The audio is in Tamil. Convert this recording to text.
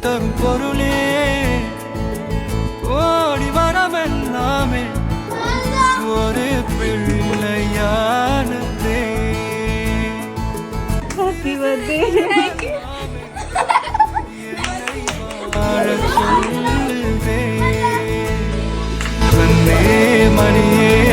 தரும் பொருளே ஓடி வரமெல்லாமே ஒரு பிள்ளையானதே. Happy birthday. வாழச் சொல்லுதே கண்ணே மணியே